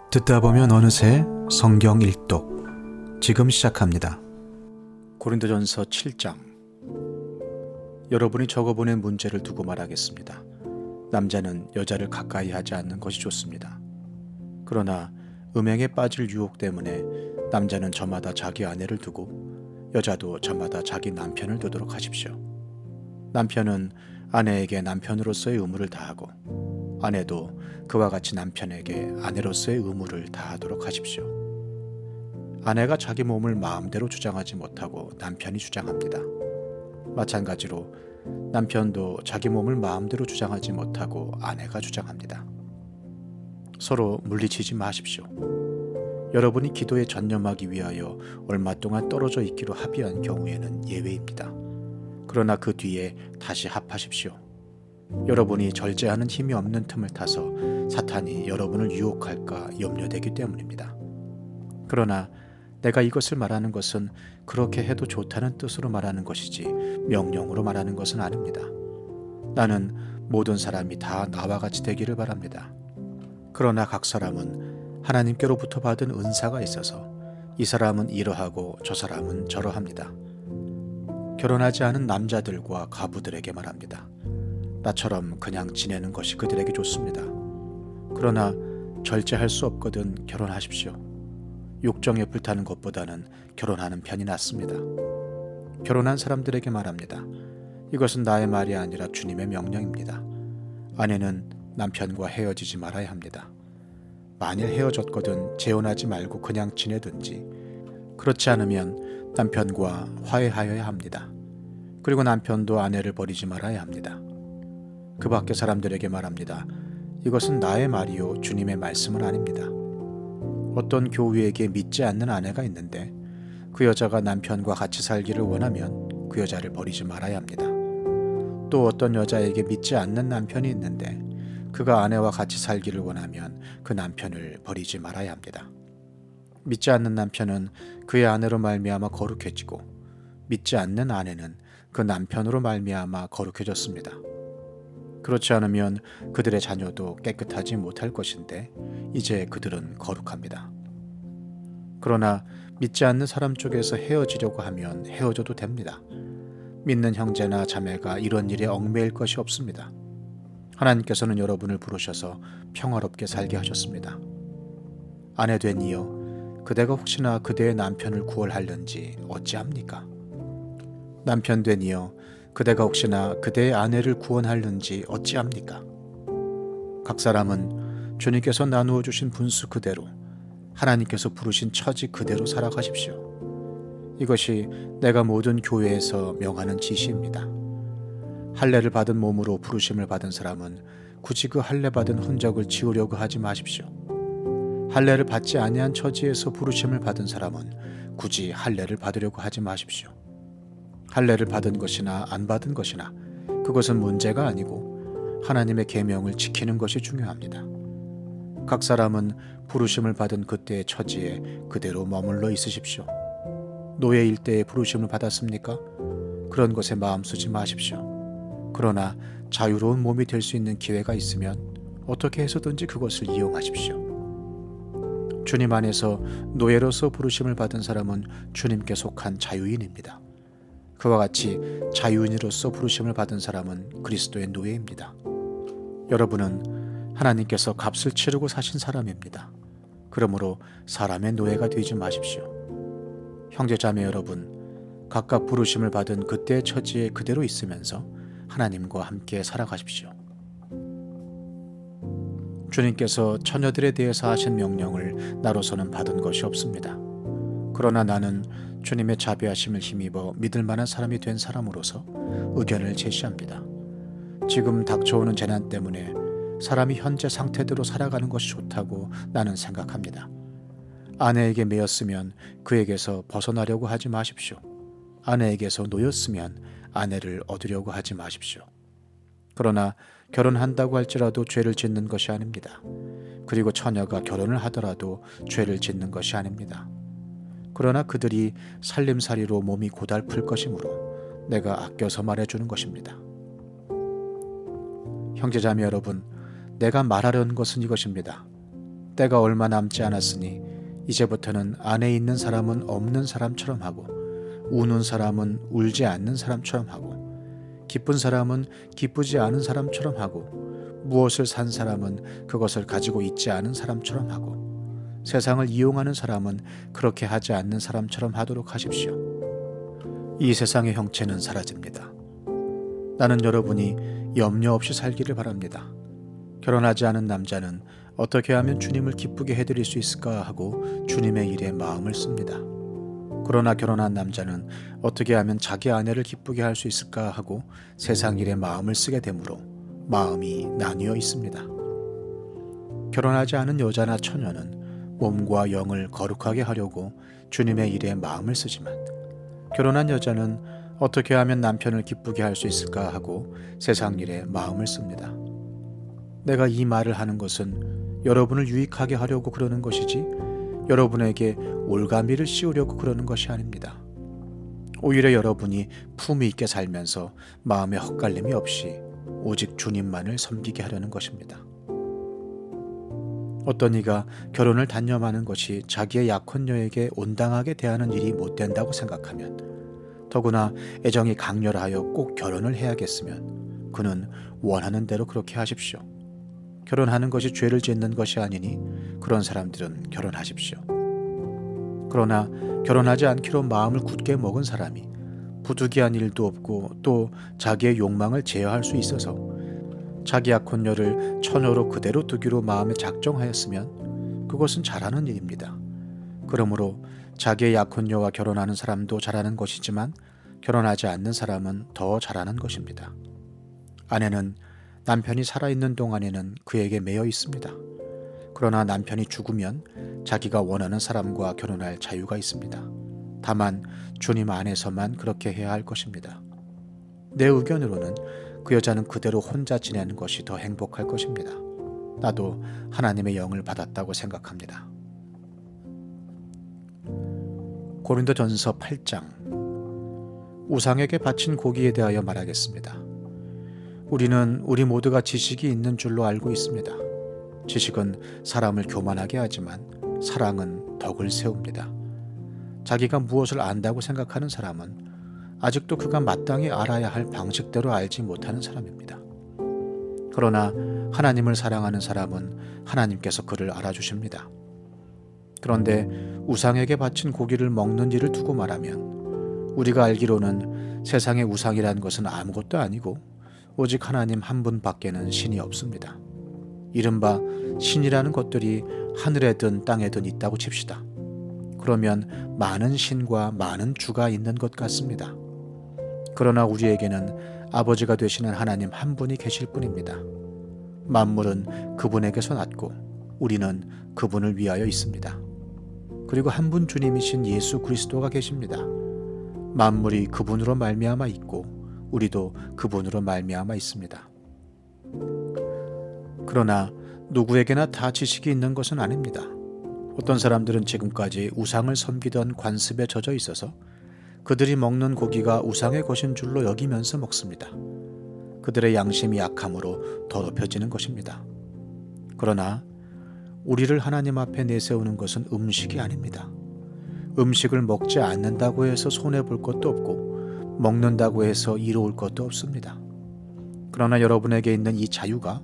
듣다 보면 어느새 성경 일독 지금 시작합니다. 고린도전서 7장. 여러분이 적어보낸 문제를 두고 말하겠습니다. 남자는 여자를 가까이 하지 않는 것이 좋습니다. 그러나 음행에 빠질 유혹 때문에 남자는 저마다 자기 아내를 두고 여자도 저마다 자기 남편을 두도록 하십시오. 남편은 아내에게 남편으로서의 의무를 다하고 아내도 그와 같이 남편에게 아내로서의 의무를 다하도록 하십시오. 아내가 자기 몸을 마음대로 주장하지 못하고 남편이 주장합니다. 마찬가지로 남편도 자기 몸을 마음대로 주장하지 못하고 아내가 주장합니다. 서로 물리치지 마십시오. 여러분이 기도에 전념하기 위하여 얼마 동안 떨어져 있기로 합의한 경우에는 예외입니다. 그러나 그 뒤에 다시 합하십시오. 여러분이 절제하는 힘이 없는 틈을 타서 사탄이 여러분을 유혹할까 염려되기 때문입니다. 그러나 내가 이것을 말하는 것은 그렇게 해도 좋다는 뜻으로 말하는 것이지 명령으로 말하는 것은 아닙니다. 나는 모든 사람이 다 나와 같이 되기를 바랍니다. 그러나 각 사람은 하나님께로부터 받은 은사가 있어서 이 사람은 이러하고 저 사람은 저러합니다. 결혼하지 않은 남자들과 가부들에게 말합니다. 나처럼 그냥 지내는 것이 그들에게 좋습니다. 그러나 절제할 수 없거든 결혼하십시오. 욕정에 불타는 것보다는 결혼하는 편이 낫습니다. 결혼한 사람들에게 말합니다. 이것은 나의 말이 아니라 주님의 명령입니다. 아내는 남편과 헤어지지 말아야 합니다. 만일 헤어졌거든 재혼하지 말고 그냥 지내든지, 그렇지 않으면 남편과 화해하여야 합니다. 그리고 남편도 아내를 버리지 말아야 합니다. 그 밖의 사람들에게 말합니다. 이것은 나의 말이요 주님의 말씀은 아닙니다. 어떤 교우에게 믿지 않는 아내가 있는데 그 여자가 남편과 같이 살기를 원하면 그 여자를 버리지 말아야 합니다. 또 어떤 여자에게 믿지 않는 남편이 있는데 그가 아내와 같이 살기를 원하면 그 남편을 버리지 말아야 합니다. 믿지 않는 남편은 그의 아내로 말미암아 거룩해지고 믿지 않는 아내는 그 남편으로 말미암아 거룩해졌습니다. 그렇지 않으면 그들의 자녀도 깨끗하지 못할 것인데 이제 그들은 거룩합니다. 그러나 믿지 않는 사람 쪽에서 헤어지려고 하면 헤어져도 됩니다. 믿는 형제나 자매가 이런 일에 얽매일 것이 없습니다. 하나님께서는 여러분을 부르셔서 평화롭게 살게 하셨습니다. 아내 된 이여, 그대가 혹시나 그대의 남편을 구원하려는지 어찌합니까? 남편 된 이여, 그대가 혹시나 그대의 아내를 구원하려는지 어찌합니까? 각 사람은 주님께서 나누어 주신 분수 그대로, 하나님께서 부르신 처지 그대로 살아가십시오. 이것이 내가 모든 교회에서 명하는 지시입니다. 할례를 받은 몸으로 부르심을 받은 사람은 굳이 그 할례 받은 흔적을 지우려고 하지 마십시오. 할례를 받지 아니한 처지에서 부르심을 받은 사람은 굳이 할례를 받으려고 하지 마십시오. 할례를 받은 것이나 안 받은 것이나 그것은 문제가 아니고 하나님의 계명을 지키는 것이 중요합니다. 각 사람은 부르심을 받은 그때의 처지에 그대로 머물러 있으십시오. 노예일 때에 부르심을 받았습니까? 그런 것에 마음 쓰지 마십시오. 그러나 자유로운 몸이 될 수 있는 기회가 있으면 어떻게 해서든지 그것을 이용하십시오. 주님 안에서 노예로서 부르심을 받은 사람은 주님께 속한 자유인입니다. 그와 같이 자유인으로서 부르심을 받은 사람은 그리스도의 노예입니다. 여러분은 하나님께서 값을 치르고 사신 사람입니다. 그러므로 사람의 노예가 되지 마십시오. 형제자매 여러분, 각각 부르심을 받은 그때의 처지에 그대로 있으면서 하나님과 함께 살아가십시오. 주님께서 처녀들에 대해서 하신 명령을 나로서는 받은 것이 없습니다. 그러나 나는 주님의 자비하심을 힘입어 믿을 만한 사람이 된 사람으로서 의견을 제시합니다. 지금 닥쳐오는 재난 때문에 사람이 현재 상태대로 살아가는 것이 좋다고 나는 생각합니다. 아내에게 매였으면 그에게서 벗어나려고 하지 마십시오. 아내에게서 놓였으면 아내를 얻으려고 하지 마십시오. 그러나 결혼한다고 할지라도 죄를 짓는 것이 아닙니다. 그리고 처녀가 결혼을 하더라도 죄를 짓는 것이 아닙니다. 그러나 그들이 살림살이로 몸이 고달플 것이므로 내가 아껴서 말해주는 것입니다. 형제자매 여러분, 내가 말하려는 것은 이것입니다. 때가 얼마 남지 않았으니 이제부터는 안에 있는 사람은 없는 사람처럼 하고 우는 사람은 울지 않는 사람처럼 하고 기쁜 사람은 기쁘지 않은 사람처럼 하고 무엇을 산 사람은 그것을 가지고 있지 않은 사람처럼 하고 세상을 이용하는 사람은 그렇게 하지 않는 사람처럼 하도록 하십시오. 이 세상의 형체는 사라집니다. 나는 여러분이 염려 없이 살기를 바랍니다. 결혼하지 않은 남자는 어떻게 하면 주님을 기쁘게 해드릴 수 있을까 하고 주님의 일에 마음을 씁니다. 그러나 결혼한 남자는 어떻게 하면 자기 아내를 기쁘게 할 수 있을까 하고 세상 일에 마음을 쓰게 되므로 마음이 나뉘어 있습니다. 결혼하지 않은 여자나 처녀는 몸과 영을 거룩하게 하려고 주님의 일에 마음을 쓰지만 결혼한 여자는 어떻게 하면 남편을 기쁘게 할 수 있을까 하고 세상 일에 마음을 씁니다. 내가 이 말을 하는 것은 여러분을 유익하게 하려고 그러는 것이지 여러분에게 올가미를 씌우려고 그러는 것이 아닙니다. 오히려 여러분이 품위 있게 살면서 마음에 헛갈림이 없이 오직 주님만을 섬기게 하려는 것입니다. 어떤 이가 결혼을 단념하는 것이 자기의 약혼녀에게 온당하게 대하는 일이 못 된다고 생각하면 더구나 애정이 강렬하여 꼭 결혼을 해야겠으면 그는 원하는 대로 그렇게 하십시오. 결혼하는 것이 죄를 짓는 것이 아니니 그런 사람들은 결혼하십시오. 그러나 결혼하지 않기로 마음을 굳게 먹은 사람이 부득이한 일도 없고 또 자기의 욕망을 제어할 수 있어서 자기 약혼녀를 처녀로 그대로 두기로 마음에 작정하였으면 그것은 잘하는 일입니다. 그러므로 자기의 약혼녀와 결혼하는 사람도 잘하는 것이지만 결혼하지 않는 사람은 더 잘하는 것입니다. 아내는 남편이 살아있는 동안에는 그에게 매여 있습니다. 그러나 남편이 죽으면 자기가 원하는 사람과 결혼할 자유가 있습니다. 다만 주님 안에서만 그렇게 해야 할 것입니다. 내 의견으로는 그 여자는 그대로 혼자 지내는 것이 더 행복할 것입니다. 나도 하나님의 영을 받았다고 생각합니다. 고린도전서 8장. 우상에게 바친 고기에 대하여 말하겠습니다. 우리는 우리 모두가 지식이 있는 줄로 알고 있습니다. 지식은 사람을 교만하게 하지만 사랑은 덕을 세웁니다. 자기가 무엇을 안다고 생각하는 사람은 아직도 그가 마땅히 알아야 할 방식대로 알지 못하는 사람입니다. 그러나 하나님을 사랑하는 사람은 하나님께서 그를 알아주십니다. 그런데 우상에게 바친 고기를 먹는 일을 두고 말하면 우리가 알기로는 세상의 우상이라는 것은 아무것도 아니고 오직 하나님 한 분밖에는 신이 없습니다. 이른바 신이라는 것들이 하늘에든 땅에든 있다고 칩시다. 그러면 많은 신과 많은 주가 있는 것 같습니다. 그러나 우리에게는 아버지가 되시는 하나님 한 분이 계실 뿐입니다. 만물은 그분에게서 났고 우리는 그분을 위하여 있습니다. 그리고 한 분 주님이신 예수 그리스도가 계십니다. 만물이 그분으로 말미암아 있고 우리도 그분으로 말미암아 있습니다. 그러나 누구에게나 다 지식이 있는 것은 아닙니다. 어떤 사람들은 지금까지 우상을 섬기던 관습에 젖어 있어서 그들이 먹는 고기가 우상의 것인 줄로 여기면서 먹습니다. 그들의 양심이 약함으로 더럽혀지는 것입니다. 그러나 우리를 하나님 앞에 내세우는 것은 음식이 아닙니다. 음식을 먹지 않는다고 해서 손해볼 것도 없고 먹는다고 해서 이로울 것도 없습니다. 그러나 여러분에게 있는 이 자유가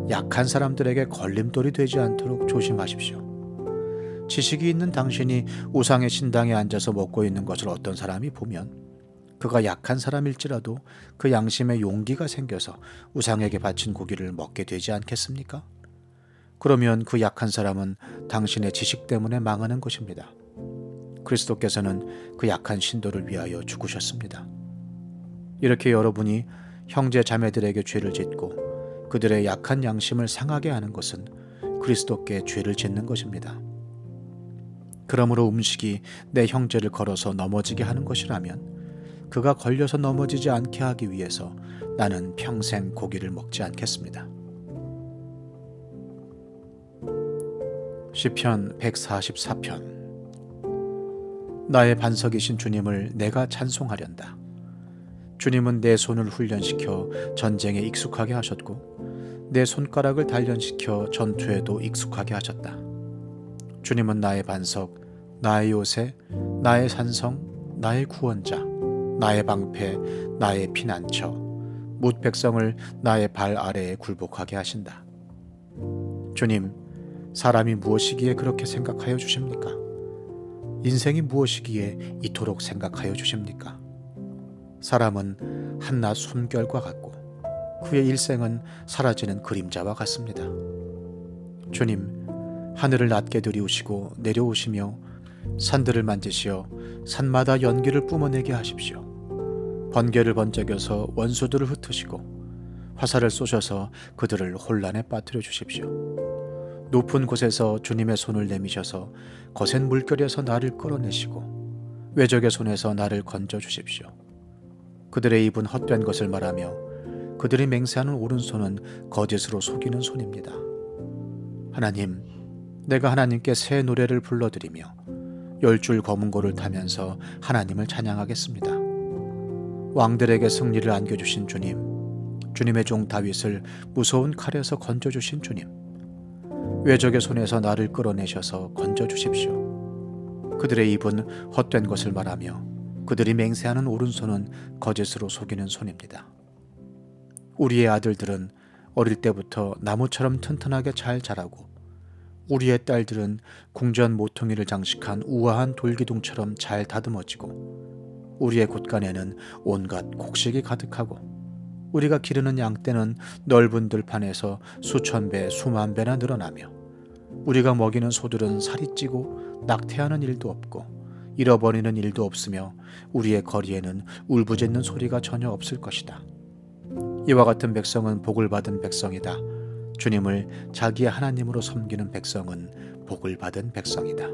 약한 사람들에게 걸림돌이 되지 않도록 조심하십시오. 지식이 있는 당신이 우상의 신당에 앉아서 먹고 있는 것을 어떤 사람이 보면 그가 약한 사람일지라도 그 양심에 용기가 생겨서 우상에게 바친 고기를 먹게 되지 않겠습니까? 그러면 그 약한 사람은 당신의 지식 때문에 망하는 것입니다. 그리스도께서는 그 약한 신도를 위하여 죽으셨습니다. 이렇게 여러분이 형제 자매들에게 죄를 짓고 그들의 약한 양심을 상하게 하는 것은 그리스도께 죄를 짓는 것입니다. 그러므로 음식이 내 형제를 걸어서 넘어지게 하는 것이라면 그가 걸려서 넘어지지 않게 하기 위해서 나는 평생 고기를 먹지 않겠습니다. 시편 144편. 나의 반석이신 주님을 내가 찬송하련다. 주님은 내 손을 훈련시켜 전쟁에 익숙하게 하셨고 내 손가락을 단련시켜 전투에도 익숙하게 하셨다. 주님은 나의 반석, 나의 요새, 나의 산성, 나의 구원자, 나의 방패, 나의 피난처, 뭇 백성을 나의 발 아래에 굴복하게 하신다. 주님, 사람이 무엇이기에 그렇게 생각하여 주십니까? 인생이 무엇이기에 이토록 생각하여 주십니까? 사람은 한낮 숨결과 같고 그의 일생은 사라지는 그림자와 같습니다. 주님, 하늘을 낮게 들이우시고 내려오시며 산들을 만지시어 산마다 연기를 뿜어내게 하십시오. 번개를 번쩍여서 원수들을 흩으시고 화살을 쏘셔서 그들을 혼란에 빠뜨려 주십시오. 높은 곳에서 주님의 손을 내미셔서 거센 물결에서 나를 끌어내시고 외적의 손에서 나를 건져 주십시오. 그들의 입은 헛된 것을 말하며 그들이 맹세하는 오른손은 거짓으로 속이는 손입니다. 하나님, 내가 하나님께 새 노래를 불러드리며 10줄 검은고를 타면서 하나님을 찬양하겠습니다. 왕들에게 승리를 안겨주신 주님, 주님의 종 다윗을 무서운 칼에서 건져주신 주님, 외적의 손에서 나를 끌어내셔서 건져주십시오. 그들의 입은 헛된 것을 말하며 그들이 맹세하는 오른손은 거짓으로 속이는 손입니다. 우리의 아들들은 어릴 때부터 나무처럼 튼튼하게 잘 자라고 우리의 딸들은 궁전 모퉁이를 장식한 우아한 돌기둥처럼 잘 다듬어지고 우리의 곳간에는 온갖 곡식이 가득하고 우리가 기르는 양떼는 넓은 들판에서 수천 배 수만 배나 늘어나며 우리가 먹이는 소들은 살이 찌고 낙태하는 일도 없고 잃어버리는 일도 없으며 우리의 거리에는 울부짖는 소리가 전혀 없을 것이다. 이와 같은 백성은 복을 받은 백성이다. 주님을 자기의 하나님으로 섬기는 백성은 복을 받은 백성이다.